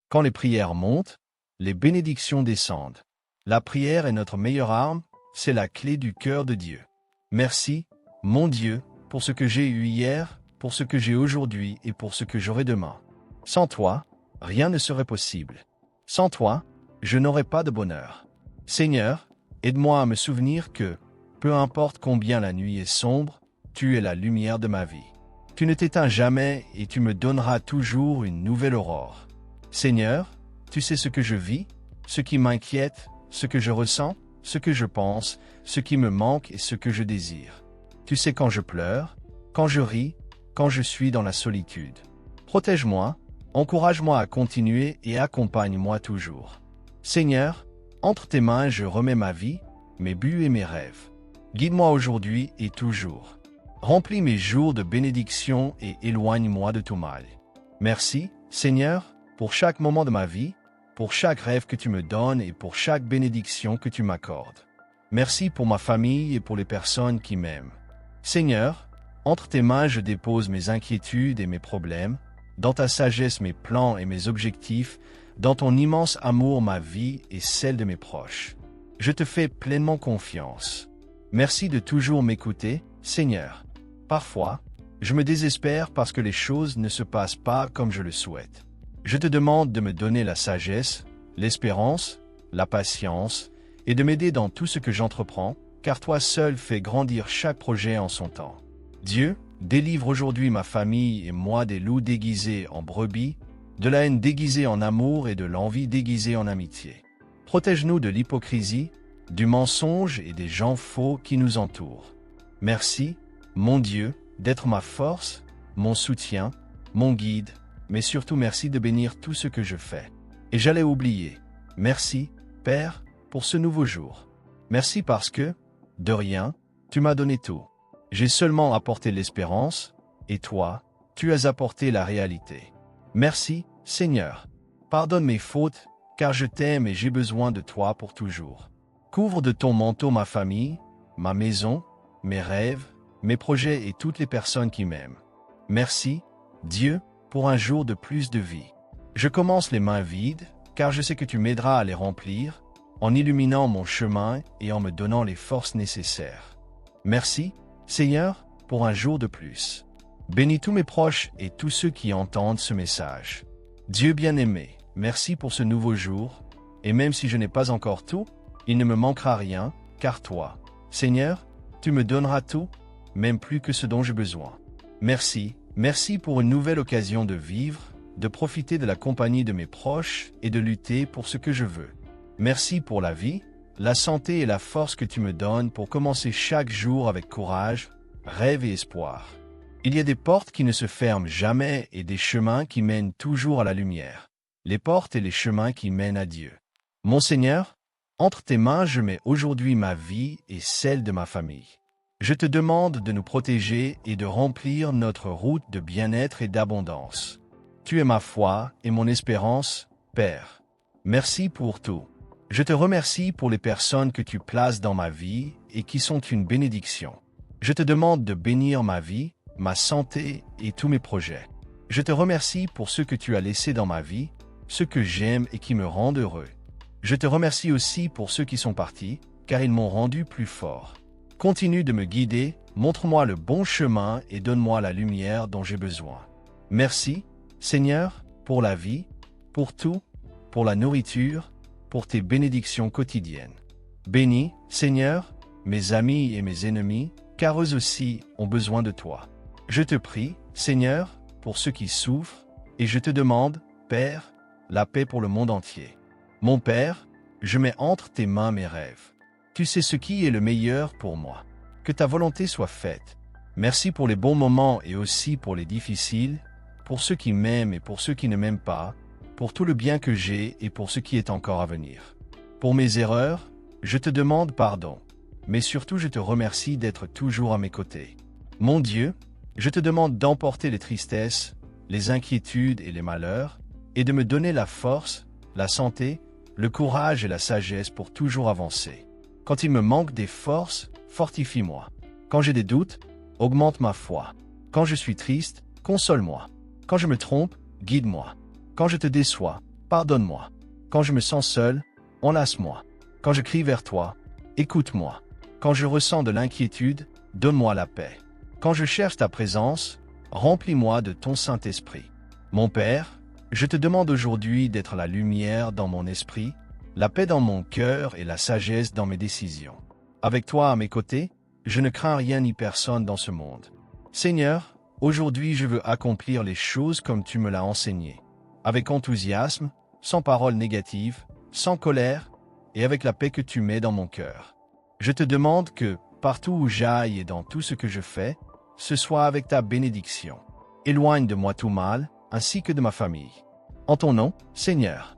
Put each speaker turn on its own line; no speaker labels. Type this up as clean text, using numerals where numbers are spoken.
Quand les prières montent, les bénédictions descendent. La prière est notre meilleure arme, c'est la clé du cœur de Dieu. Merci, mon Dieu, pour ce que j'ai eu hier, pour ce que j'ai aujourd'hui et pour ce que j'aurai demain. Sans toi, rien ne serait possible. Sans toi, je n'aurais pas de bonheur. Seigneur, aide-moi à me souvenir que, peu importe combien la nuit est sombre, tu es la lumière de ma vie. Tu ne t'éteins jamais et tu me donneras toujours une nouvelle aurore. Seigneur, tu sais ce que je vis, ce qui m'inquiète, ce que je ressens, ce que je pense, ce qui me manque et ce que je désire. Tu sais quand je pleure, quand je ris, quand je suis dans la solitude. Protège-moi, encourage-moi à continuer et accompagne-moi toujours. Seigneur, entre tes mains je remets ma vie, mes buts et mes rêves. Guide-moi aujourd'hui et toujours. Remplis mes jours de bénédiction et éloigne-moi de tout mal. Merci, Seigneur, pour chaque moment de ma vie, pour chaque rêve que tu me donnes et pour chaque bénédiction que tu m'accordes. Merci pour ma famille et pour les personnes qui m'aiment. Seigneur, entre tes mains je dépose mes inquiétudes et mes problèmes, dans ta sagesse mes plans et mes objectifs, dans ton immense amour ma vie et celle de mes proches. Je te fais pleinement confiance. Merci de toujours m'écouter, Seigneur. Parfois, je me désespère parce que les choses ne se passent pas comme je le souhaite. Je te demande de me donner la sagesse, l'espérance, la patience et de m'aider dans tout ce que j'entreprends, car toi seul fais grandir chaque projet en son temps. Dieu, délivre aujourd'hui ma famille et moi des loups déguisés en brebis, de la haine déguisée en amour et de l'envie déguisée en amitié. Protège-nous de l'hypocrisie, du mensonge et des gens faux qui nous entourent. Merci, mon Dieu, d'être ma force, mon soutien, mon guide, mais surtout merci de bénir tout ce que je fais. Et j'allais oublier. Merci, Père, pour ce nouveau jour. Merci parce que, de rien, tu m'as donné tout. J'ai seulement apporté l'espérance, et toi, tu as apporté la réalité. Merci, Seigneur. Pardonne mes fautes, car je t'aime et j'ai besoin de toi pour toujours. Couvre de ton manteau ma famille, ma maison, mes rêves, mes projets et toutes les personnes qui m'aiment. Merci, Dieu, pour un jour de plus de vie. Je commence les mains vides, car je sais que tu m'aideras à les remplir, en illuminant mon chemin et en me donnant les forces nécessaires. Merci, Seigneur, pour un jour de plus. Bénis tous mes proches et tous ceux qui entendent ce message. Dieu bien-aimé, merci pour ce nouveau jour, et même si je n'ai pas encore tout, il ne me manquera rien, car toi, Seigneur, tu me donneras tout, même plus que ce dont j'ai besoin. Merci, merci pour une nouvelle occasion de vivre, de profiter de la compagnie de mes proches et de lutter pour ce que je veux. Merci pour la vie, la santé et la force que tu me donnes pour commencer chaque jour avec courage, rêve et espoir. Il y a des portes qui ne se ferment jamais et des chemins qui mènent toujours à la lumière. Les portes et les chemins qui mènent à Dieu. Mon Seigneur, entre tes mains je mets aujourd'hui ma vie et celle de ma famille. Je te demande de nous protéger et de remplir notre route de bien-être et d'abondance. Tu es ma foi et mon espérance, Père. Merci pour tout. Je te remercie pour les personnes que tu places dans ma vie et qui sont une bénédiction. Je te demande de bénir ma vie, ma santé et tous mes projets. Je te remercie pour ceux que tu as laissés dans ma vie, ceux que j'aime et qui me rendent heureux. Je te remercie aussi pour ceux qui sont partis, car ils m'ont rendu plus fort. Continue de me guider, montre-moi le bon chemin et donne-moi la lumière dont j'ai besoin. Merci, Seigneur, pour la vie, pour tout, pour la nourriture, pour tes bénédictions quotidiennes. Bénis, Seigneur, mes amis et mes ennemis, car eux aussi ont besoin de toi. Je te prie, Seigneur, pour ceux qui souffrent, et je te demande, Père, la paix pour le monde entier. Mon Père, je mets entre tes mains mes rêves. Tu sais ce qui est le meilleur pour moi. Que ta volonté soit faite. Merci pour les bons moments et aussi pour les difficiles, pour ceux qui m'aiment et pour ceux qui ne m'aiment pas, pour tout le bien que j'ai et pour ce qui est encore à venir. Pour mes erreurs, je te demande pardon, mais surtout je te remercie d'être toujours à mes côtés. Mon Dieu, je te demande d'emporter les tristesses, les inquiétudes et les malheurs, et de me donner la force, la santé, le courage et la sagesse pour toujours avancer. Quand il me manque des forces, fortifie-moi. Quand j'ai des doutes, augmente ma foi. Quand je suis triste, console-moi. Quand je me trompe, guide-moi. Quand je te déçois, pardonne-moi. Quand je me sens seul, enlace-moi. Quand je crie vers toi, écoute-moi. Quand je ressens de l'inquiétude, donne-moi la paix. Quand je cherche ta présence, remplis-moi de ton Saint-Esprit. Mon Père, je te demande aujourd'hui d'être la lumière dans mon esprit, la paix dans mon cœur et la sagesse dans mes décisions. Avec toi à mes côtés, je ne crains rien ni personne dans ce monde. Seigneur, aujourd'hui je veux accomplir les choses comme tu me l'as enseigné, avec enthousiasme, sans paroles négatives, sans colère, et avec la paix que tu mets dans mon cœur. Je te demande que, partout où j'aille et dans tout ce que je fais, ce soit avec ta bénédiction. Éloigne de moi tout mal, ainsi que de ma famille. En ton nom, Seigneur.